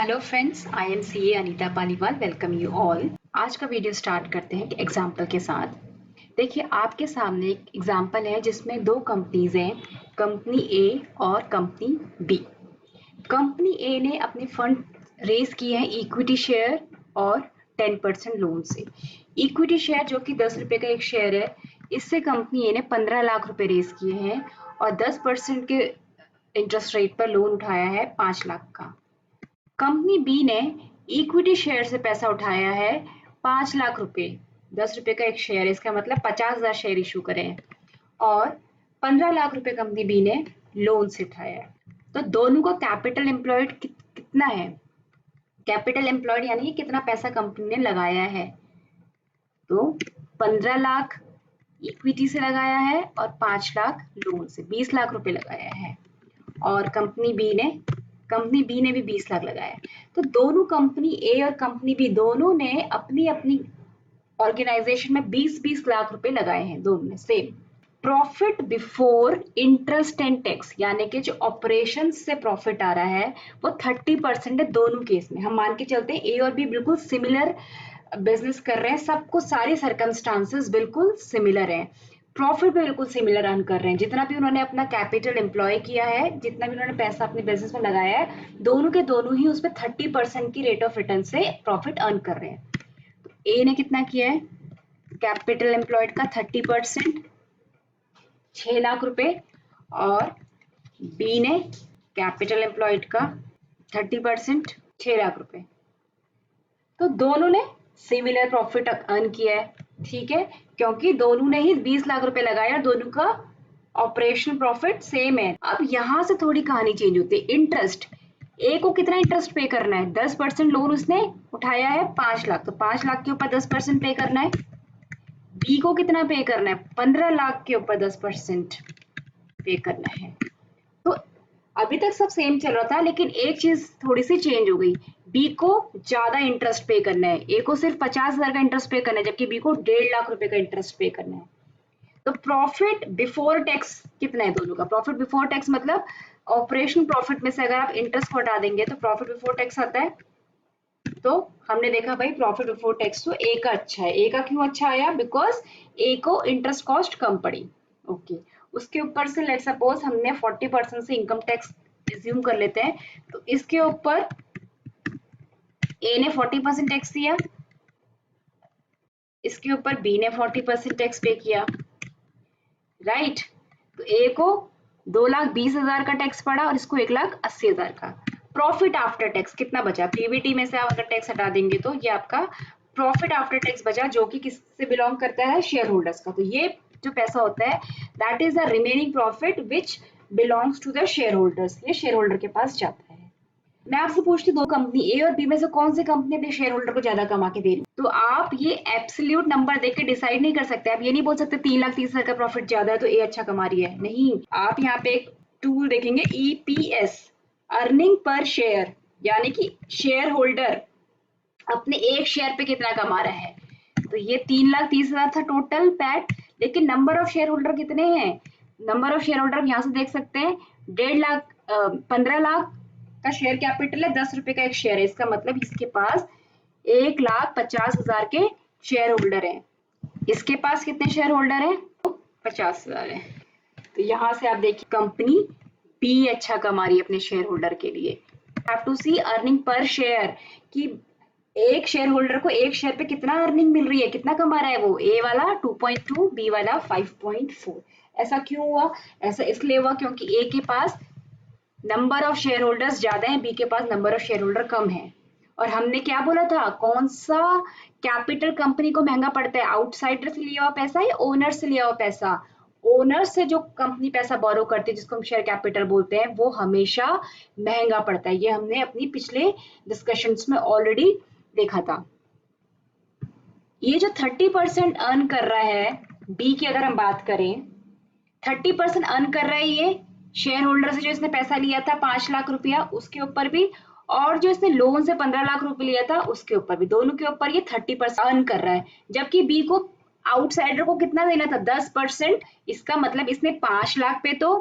Hello friends, I am CA Anita Paliwal. Welcome you all. आज का video start करते हैं एग्जाम्पल के साथ। देखिए, आपके सामने एक एग्जाम्पल है जिसमें दो कंपनीज हैं, कंपनी ए और कंपनी बी। कंपनी ए ने अपने फंड रेज किए हैं इक्विटी शेयर और 10% लोन से। इक्विटी शेयर जो कि 10 रुपए का एक शेयर है, इससे कंपनी ए ने 15 लाख रुपए रेज किए हैं और 10% के इंटरेस्ट रेट पर लोन उठाया है 5 लाख का। कंपनी बी ने इक्विटी शेयर से पैसा उठाया है 5 लाख रुपए। 10 रुपए का एक शेयर है, इसका मतलब 50,000 शेयर इशू करे हैं और 15 लाख रुपए कंपनी बी ने लोन से उठाया है। तो दोनों का कैपिटल एम्प्लॉयड कितना है? कैपिटल एम्प्लॉयड यानी कितना पैसा कंपनी ने लगाया है। तो 15 लाख इक्विटी से लगाया है और 5 लाख लोन से, 20 लाख रुपए लगाया है। और कंपनी बी ने भी 20 लाख लगाया। तो दोनों कंपनी ए और कंपनी बी दोनों ने अपनी अपनी ऑर्गेनाइजेशन में 20-20 लाख रुपए लगाए हैं, दोनों ने same. Profit before interest and tax यानी कि जो ऑपरेशन से प्रॉफिट आ रहा है वो 30% है दोनों केस में। हम मान के चलते हैं ए और बी बिल्कुल सिमिलर बिजनेस कर रहे हैं, सबको सारे सर्कमस्टांसेस बिल्कुल सिमिलर हैं, प्रॉफिट भी बिल्कुल सिमिलर अर्न कर रहे हैं। जितना भी उन्होंने अपना कैपिटल एम्प्लॉय किया है, जितना भी उन्होंने पैसा अपने बिजनेस में लगाया है, दोनों के दोनों ही उसमें 30% की रेट ऑफ रिटर्न से प्रॉफिट अर्न कर रहे हैं। तो ए ने कितना किया है? कैपिटल एम्प्लॉयड का 30%, 6 लाख रुपए, और बी ने कैपिटल एम्प्लॉयड का 30%, 6 लाख रुपए। तो दोनों ने सिमिलर प्रॉफिट अर्न किया है, ठीक है, क्योंकि दोनों ने ही 20 लाख रुपए लगाया और दोनों का ऑपरेशनल प्रॉफिट सेम है। अब यहां से थोड़ी कहानी चेंज होती है। इंटरेस्ट, ए को कितना इंटरेस्ट पे करना है? 10% लोन उसने उठाया है 5 लाख, तो 5 लाख के ऊपर 10% पे करना है। बी को कितना पे करना है? 15 लाख के ऊपर 10% पे करना है। तो अभी तक सब सेम चल रहा था, लेकिन एक चीज थोड़ी सी चेंज हो गई। बी को ज्यादा इंटरेस्ट पे करना है, ए को सिर्फ 50,000 का इंटरेस्ट पे करना है, जबकि बी को 1.5 लाख रुपए का इंटरेस्ट पे करना है। तो प्रॉफिट बिफोर टैक्स कितना है दोनों का? प्रॉफिट बिफोर टैक्स मतलब ऑपरेशन प्रॉफिट में से अगर आप इंटरेस्ट को हटा देंगे तो प्रॉफिट बिफोर टैक्स आता है। तो हमने देखा भाई प्रॉफिट बिफोर टैक्स तो ए का अच्छा है। ए का क्यों अच्छा आया? बिकॉज ए को इंटरेस्ट कॉस्ट कम पड़ी। ओके, उसके ऊपर से लेट सपोज हमने 40% से इनकम टैक्स एज्यूम कर लेते हैं, तो इसके ऊपर ए ने 40% टैक्स दिया, इसके ऊपर बी ने 40% टैक्स पे किया, राइट। तो ए को 2,20,000 का टैक्स पड़ा और इसको 1,80,000 का। प्रॉफिट आफ्टर टैक्स कितना बचा? पीबीटी में से आप अगर टैक्स हटा देंगे तो ये आपका प्रॉफिट आफ्टर टैक्स बचा, जो कि किससे बिलोंग करता है? शेयर होल्डर्स का। तो ये जो पैसा होता है that is the remaining profit which belongs to the shareholders, ये शेयर होल्डर के पास जाता है। मैं आपसे पूछती हूँ, दो कंपनी ए और बी में से कौन सी कंपनी अपने शेयर होल्डर को ज्यादा कमा के दे रही? तो आप ये एब्सोल्यूट नंबर देख के डिसाइड नहीं कर सकते। आप ये नहीं बोल सकते 3,30,000 का प्रॉफिट ज्यादा है तो ए अच्छा कमा रही है, नहीं। आप यहाँ पे एक टूल देखेंगे, ईपीएस, अर्निंग पर शेयर, यानी कि शेयर होल्डर अपने एक शेयर पे कितना कमा रहा है। तो ये 3,30,000 था टोटल पैट, लेकिन नंबर ऑफ शेयर होल्डर कितने हैं? नंबर ऑफ शेयर होल्डर यहाँ से देख सकते हैं, 1.5 लाख, 15 लाख का शेयर कैपिटल है, 10 रुपए का एक शेयर है, इसका मतलब इसके पास 1,50,000 के शेयर होल्डर हैं। इसके पास कितने शेयर होल्डर हैं? 50,000 है। तो यहाँ से आप देखिए कंपनी बी अच्छा कमा रही है अपने शेयर होल्डर के लिए। Have to see earning per share, कि एक शेयर होल्डर को एक शेयर पे कितना अर्निंग मिल रही है, कितना कमा रहा है वो। ए वाला 2.2, बी वाला 5.4। ऐसा क्यों हुआ? ऐसा इसलिए हुआ क्योंकि ए के पास नंबर ऑफ शेयर होल्डर्स ज्यादा है, बी के पास नंबर ऑफ शेयर होल्डर कम है। और हमने क्या बोला था, कौन सा कैपिटल कंपनी को महंगा पड़ता है? आउटसाइडर से लिया हुआ पैसा या ओनर से लिया हुआ पैसा? ओनर से जो कंपनी पैसा बोरो करती है, जिसको हम शेयर कैपिटल बोलते हैं, वो हमेशा महंगा पड़ता है। ये हमने अपनी पिछले डिस्कशंस में ऑलरेडी देखा था। ये जो 30% अर्न कर रहा है बी की, अगर हम बात करें, 30% अर्न कर रहा है ये शेयर होल्डर से, जो इसने पैसा लिया था 5 लाख रुपया, उसके ऊपर भी, और जो इसने लोन से 15 लाख रुपए लिया था उसके ऊपर भी, दोनों के ऊपर ये 30% अर्न कर रहा है। जबकि बी को, आउटसाइडर को कितना देना था? 10%। इसका मतलब इसने 5 लाख पे तो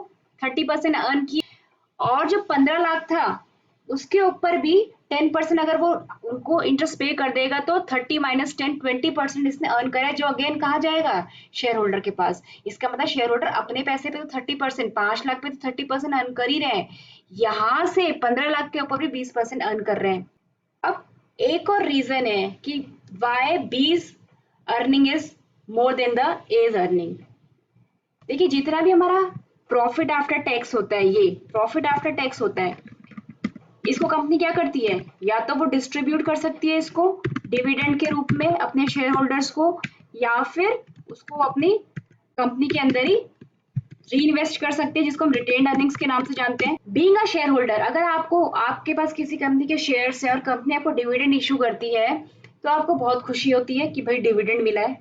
30% अर्न किया, और जो 15 लाख था उसके ऊपर भी 10% अगर वो उनको इंटरेस्ट पे कर देगा तो 30 माइनस 10 20% इसने अर्न करा है, जो अगेन कहाँ जाएगा, शेयर होल्डर के पास। इसका मतलब शेयर होल्डर अपने पैसे पे तो 30%, 5 लाख पे तो 30% अर्न कर ही रहे हैं, यहाँ से 15 लाख के ऊपर भी 20% अर्न कर रहे हैं। अब एक और रीजन है कि why B's earning is more than the A's earning. देखिए जितना भी हमारा प्रॉफिट आफ्टर टैक्स होता है, ये प्रॉफिट आफ्टर टैक्स होता है, इसको कंपनी क्या करती है, या तो वो डिस्ट्रीब्यूट कर सकती है इसको डिविडेंड के रूप में अपने शेयर होल्डर्स को, या फिर उसको अपनी कंपनी के अंदर ही री इन्वेस्ट कर सकते हैं, जिसको हम रिटेन अर्निंग्स के नाम से जानते हैं। बीइंग अ शेयर होल्डर, अगर आपको आपके पास किसी कंपनी के शेयर्स है और कंपनी आपको डिविडेंड इशू करती है तो आपको बहुत खुशी होती है कि भाई डिविडेंड मिला है।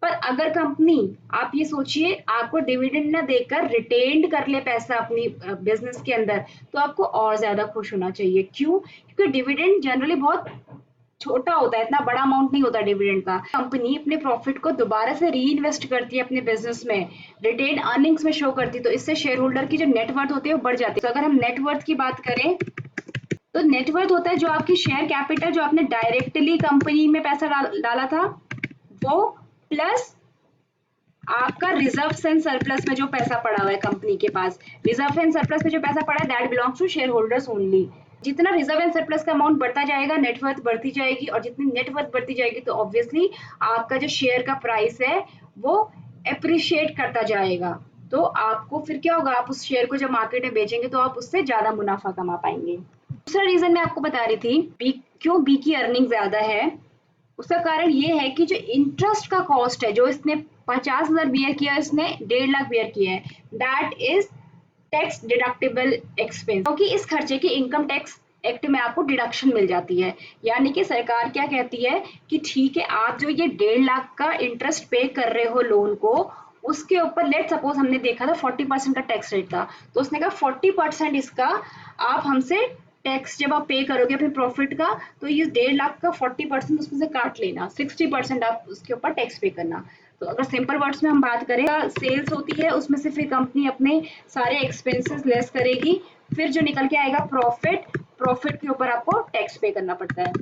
पर अगर कंपनी, आप ये सोचिए, आपको डिविडेंड ना देकर रिटेन्ड कर ले पैसा अपनी बिजनेस के अंदर, तो आपको और ज्यादा खुश होना चाहिए। क्यों? क्योंकि डिविडेंड जनरली बहुत छोटा होता है, इतना बड़ा अमाउंट नहीं होता डिविडेंड का। कंपनी अपने प्रॉफिट को दोबारा से री इन्वेस्ट करती है अपने बिजनेस में, रिटेन अर्निंग्स में शो करती है, तो इससे शेयर होल्डर की जो नेटवर्थ होती है वो बढ़ जाती है। तो अगर हम नेटवर्थ की बात करें तो नेटवर्थ होता है जो आपकी शेयर कैपिटल, जो आपने डायरेक्टली कंपनी में पैसा डाला था वो, प्लस आपका रिजर्व एंड सरप्लस में जो पैसा पड़ा हुआ है कंपनी के पास। रिजर्व एंड सरप्लस में जो पैसा पड़ा है that belongs to shareholders only. जितना रिजर्व एंड सरप्लस का अमाउंट बढ़ता जाएगा नेटवर्थ बढ़ती जाएगी, और जितनी नेटवर्थ बढ़ती जाएगी तो ऑब्वियसली आपका जो शेयर का प्राइस है वो एप्रिशिएट करता जाएगा। तो आपको फिर क्या होगा, आप उस शेयर को जब मार्केट में बेचेंगे तो आप उससे ज्यादा मुनाफा कमा पाएंगे। दूसरा रीजन मैं आपको बता रही थी क्यों बी की अर्निंग ज्यादा है, उसका कारण ये है कि जो इंटरेस्ट का कॉस्ट है, जो इसने 50,000 बियर किया, इसने 1.5 लाख बियर किया है, that is tax deductible expense, क्योंकि इस खर्चे की इनकम टैक्स एक्ट में आपको डिडक्शन मिल जाती है। यानी कि सरकार क्या कहती है कि ठीक है, आप जो ये 1.5 लाख का इंटरेस्ट पे कर रहे हो लोन को, उसके ऊपर लेट सपोज हमने देखा था 40% का टैक्स रेट था, तो उसने कहा 40% इसका आप हमसे टैक्स जब आप पे करोगे अपने प्रॉफिट का, तो ये 1.5 लाख का 40% उसमें से काट लेना, 60% आप उसके ऊपर टैक्स पे करना। तो अगर सिंपल वर्ड्स में हम बात करें, सेल्स होती है उसमें से फिर कंपनी अपने सारे एक्सपेंसेस लेस करेगी, फिर जो निकल के आएगा प्रॉफिट, प्रॉफिट के ऊपर आपको टैक्स पे करना पड़ता है।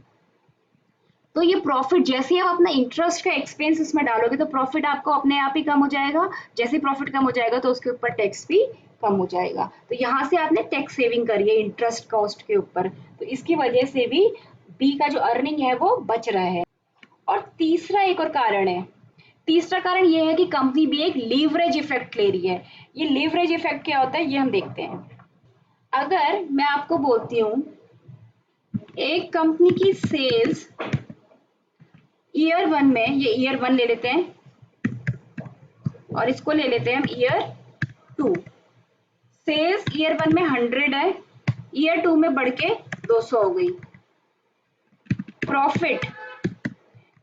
तो ये प्रॉफिट, जैसे ही आप अपना इंटरेस्ट का एक्सपेंस इसमें डालोगे तो प्रॉफिट आपको अपने आप ही कम हो जाएगा, जैसे ही प्रॉफिट कम हो जाएगा तो उसके ऊपर टैक्स भी कम हो जाएगा। तो यहाँ से आपने टैक्स सेविंग करी है इंटरेस्ट कॉस्ट के ऊपर, तो इसकी वजह से भी बी का जो अर्निंग है वो बच रहा है। और तीसरा एक और कारण है, तीसरा कारण ये है कि कंपनी भी एक लीवरेज इफेक्ट ले रही है। ये लीवरेज इफेक्ट क्या होता है ये हम देखते हैं। अगर मैं आपको बोलती हूँ एक कंपनी की सेल्स ईयर 1 में, ये ईयर 1 ले लेते हैं और इसको ले लेते हैं हम ईयर 2, सेल्स ईयर 1 में 100 है, ईयर 2 में बढ़ के 200 हो गई। प्रॉफिट,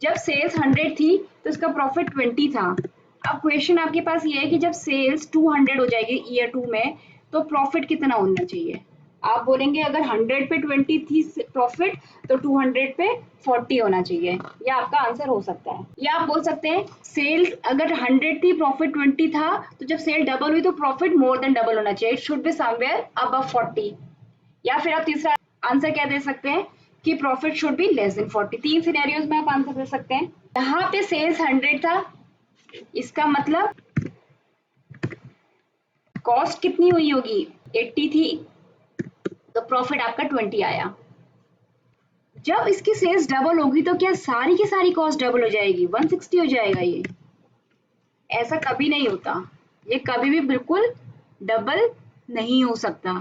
जब सेल्स 100 थी तो इसका प्रॉफिट 20 था। अब क्वेश्चन आपके पास ये है कि जब सेल्स 200 हो जाएगी ईयर 2 में तो प्रॉफिट कितना होना चाहिए। आप बोलेंगे अगर 100 पे 20 थी प्रॉफिट तो 200 पे 40 होना चाहिए, ये आपका आंसर हो सकता है। या आप बोल सकते हैं सेल्स अगर 100 थी प्रॉफिट 20 था, तो जब सेल डबल हुई तो प्रॉफिट मोर देन डबल होना चाहिए, it should be somewhere above 40। या फिर आप तीसरा आंसर क्या दे सकते हैं कि profit should be less than 40। तीन सिनेरियोज में आप आंसर दे सकते हैं। यहाँ पे सेल्स 100 था, इसका मतलब कॉस्ट कितनी हुई होगी, 80 थी, तो प्रॉफिट आपका 20 आया। जब इसकी सेल्स डबल होगी तो क्या सारी की सारी कॉस्ट डबल हो जाएगी, 160 हो जाएगा। ये ऐसा कभी नहीं होता, ये कभी भी बिल्कुल डबल नहीं हो सकता।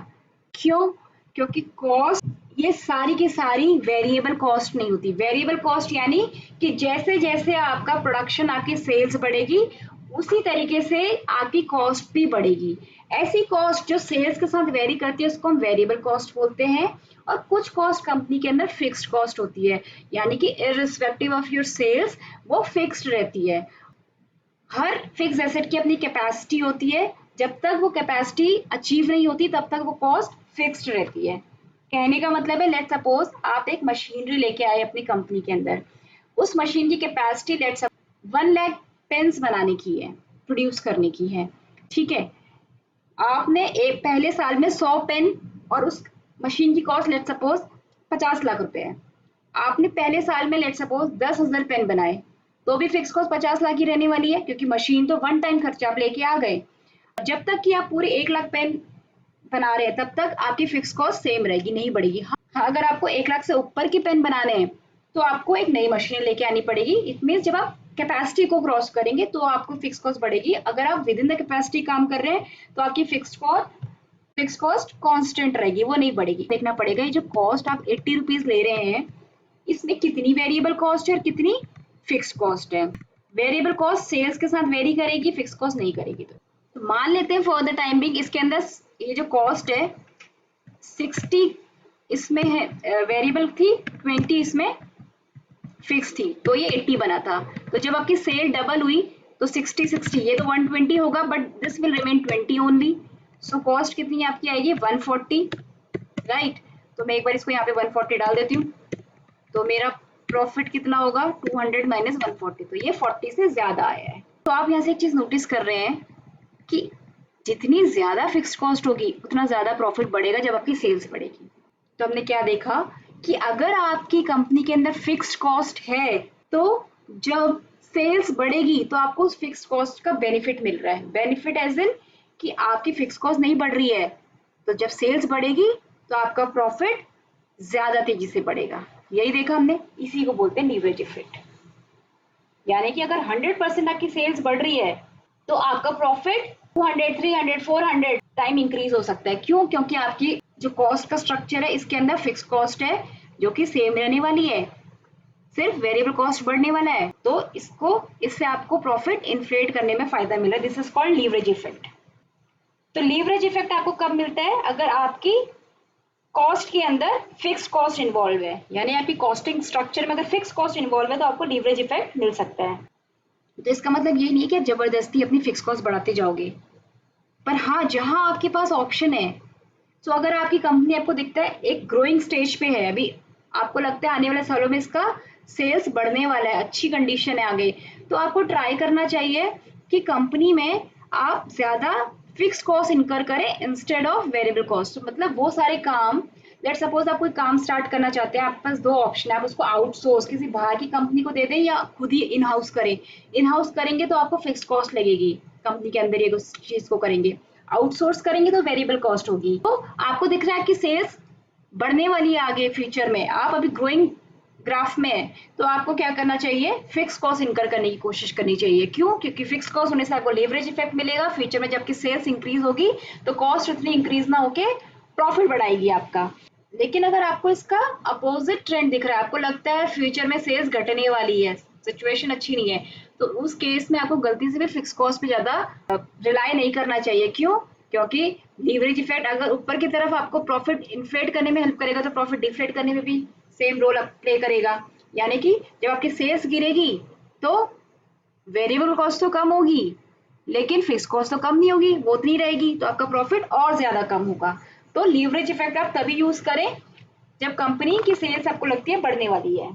क्यों? क्योंकि कॉस्ट ये सारी की सारी वेरिएबल कॉस्ट नहीं होती। वेरिएबल कॉस्ट यानी कि जैसे जैसे आपका प्रोडक्शन, आपकी सेल्स बढ़ेगी उसी तरीके से आपकी कॉस्ट भी बढ़ेगी। ऐसी कॉस्ट जो सेल्स के साथ वेरी करती है उसको हम वेरिएबल कॉस्ट बोलते हैं। और कुछ कॉस्ट कंपनी के अंदर फिक्स्ड कॉस्ट होती है, यानी कि इररिस्पेक्टिव ऑफ योर सेल्स वो फिक्स्ड रहती है। हर फिक्स एसेट की अपनी कैपेसिटी होती है, जब तक वो कैपेसिटी अचीव नहीं होती तब तक वो कॉस्ट फिक्स्ड रहती है। कहने का मतलब है, लेट सपोज आप एक मशीनरी लेके आए अपनी कंपनी के अंदर, उस मशीन की capacity let suppose 1 lakh pens बनाने की है, प्रोड्यूस करने की है, ठीक है। आपने एक पहले साल में 100 पेन और उस मशीन की कॉस्ट लेट सपोज 50 लाख रुपए है, आपने पहले साल में लेट सपोज 10,000 पेन बनाए, तो भी फिक्स कॉस्ट 50 लाख ही रहने वाली है, क्योंकि मशीन तो वन टाइम खर्चा आप लेके आ गए। जब तक कि आप पूरे 1 लाख पेन बना रहे हैं तब तक आपकी फिक्स कॉस्ट सेम रहेगी, नहीं बढ़ेगी। हाँ, अगर आपको 1 लाख से ऊपर की पेन बनाने हैं तो आपको एक नई मशीन लेके आनी पड़ेगी। इट मीन्स जब आप कैपेसिटी को क्रॉस करेंगे तो आपको फिक्स कॉस्ट बढ़ेगी। अगर आप विद इन द कैपेसिटी काम कर रहे हैं तो आपकी फिक्स कॉस्ट कांस्टेंट रहेगी, वो नहीं बढ़ेगी। देखना पड़ेगा ये जो कॉस्ट आप 80 रुपीज ले रहे हैं, इसमें कितनी वेरिएबल कॉस्ट है और कितनी फिक्स कॉस्ट है। वेरिएबल कॉस्ट सेल्स के साथ वेरी करेगी, फिक्स कॉस्ट नहीं करेगी। तो मान लेते हैं फॉर द टाइम बिंग इसके अंदर ये जो कॉस्ट है 60 इसमें है वेरिएबल थी, 20 इसमें फिक्स थी, तो ये 80 बना था। तो जब आपकी सेल डबल हुई तो 60 ये तो 120 होगा, but this will remain 20 only. So cost कितनी आपकी आएगी 140, राइट। तो मैं एक बार इसको यहाँ पे 140 डाल देती हूँ, तो मेरा प्रॉफिट कितना होगा 200 माइनस 140, तो ये 40 से ज्यादा आया है। तो आप यहाँ से एक चीज नोटिस कर रहे हैं कि जितनी ज्यादा फिक्स्ड कॉस्ट होगी उतना ज्यादा प्रॉफिट बढ़ेगा जब आपकी सेल्स बढ़ेगी। तो हमने क्या देखा कि अगर आपकी कंपनी के अंदर फिक्स्ड कॉस्ट है तो जब सेल्स बढ़ेगी तो आपको उस फिक्स्ड कॉस्ट का बेनिफिट मिल रहा है। बेनिफिट एज इन कि आपकी फिक्स्ड कॉस्ट नहीं बढ़ रही है, तो जब सेल्स बढ़ेगी तो आपका प्रॉफिट ज्यादा तेजी से बढ़ेगा। यही देखा हमने, इसी को बोलते हैं लीवरेज इफेक्ट। यानी कि अगर 100% आपकी सेल्स बढ़ रही है तो आपका प्रॉफिट 200, 300, 400 टाइम इंक्रीज हो सकता है। क्यों? क्योंकि आपकी जो कॉस्ट का स्ट्रक्चर है इसके अंदर फिक्स कॉस्ट है जो कि सेम रहने वाली है, सिर्फ वेरिएबल कॉस्ट बढ़ने वाला है। तो इससे आपको प्रॉफिट इन्फ्लेट करने में फायदा मिला। This is called leverage effect. तो लीवरेज इफेक्ट आपको कब मिलता है? अगर आपकी कॉस्ट के अंदर फिक्स कॉस्ट इन्वॉल्व है, यानी आपकी कॉस्टिंग स्ट्रक्चर में अगर फिक्स कॉस्ट इन्वॉल्व है तो आपको लीवरेज इफेक्ट मिल सकता है। तो इसका मतलब ये नहीं है कि आप जबरदस्ती अपनी फिक्स कॉस्ट बढ़ाते जाओगे, पर हाँ जहां आपके पास ऑप्शन है, तो अगर आपकी कंपनी आपको दिखता है एक ग्रोइंग स्टेज पे है, अभी आपको लगता है आने वाले सालों में इसका सेल्स बढ़ने वाला है, अच्छी कंडीशन है आगे, तो आपको ट्राई करना चाहिए कि कंपनी में आप ज्यादा फिक्स कॉस्ट इनकर करें इंस्टेड ऑफ वेरिएबल कॉस्ट। मतलब वो सारे काम, लेट सपोज आप कोई काम स्टार्ट करना चाहते हैं, आपके पास दो ऑप्शन है, आप उसको आउटसोर्स किसी बाहर की कंपनी को दे दें या खुद ही इन हाउस करें। इन हाउस करेंगे तो आपको फिक्स कॉस्ट लगेगी, कंपनी के अंदर ये चीज को करेंगे। आउटसोर्स करेंगे तो वेरिएबल कॉस्ट होगी। तो आपको दिख रहा है कि सेल्स बढ़ने वाली है आगे फ्यूचर में, आप अभी ग्रोइंग ग्राफ में है, तो आपको क्या करना चाहिए? फिक्स कॉस्ट इनकर करने की कोशिश करनी चाहिए। क्यों? क्योंकि फिक्स कॉस्ट होने से आपको लेवरेज इफेक्ट मिलेगा। फ्यूचर में जबकि सेल्स इंक्रीज होगी तो कॉस्ट उतनी इंक्रीज ना होके प्रॉफिट बढ़ाएगी आपका। लेकिन अगर आपको इसका अपोजिट ट्रेंड दिख रहा है, आपको लगता है फ्यूचर में सेल्स घटने वाली है, सिचुएशन अच्छी नहीं है, तो उस केस में आपको गलती से भी फिक्स कॉस्ट पे ज्यादा रिलाई नहीं करना चाहिए। क्यों? क्योंकि लीवरेज इफेक्ट अगर ऊपर की तरफ आपको प्रॉफिट इन्फ्लेट करने में हेल्प करेगा तो प्रॉफिट डिफ्लेट करने में भी सेम रोल प्ले करेगा। यानी कि जब आपकी सेल्स गिरेगी तो वेरिएबल कॉस्ट तो कम होगी लेकिन फिक्स कॉस्ट तो कम नहीं होगी, वो उतनी रहेगी, तो आपका प्रॉफिट और ज्यादा कम होगा। तो लीवरेज इफेक्ट आप तभी यूज करें जब कंपनी की सेल्स आपको लगती है बढ़ने वाली है।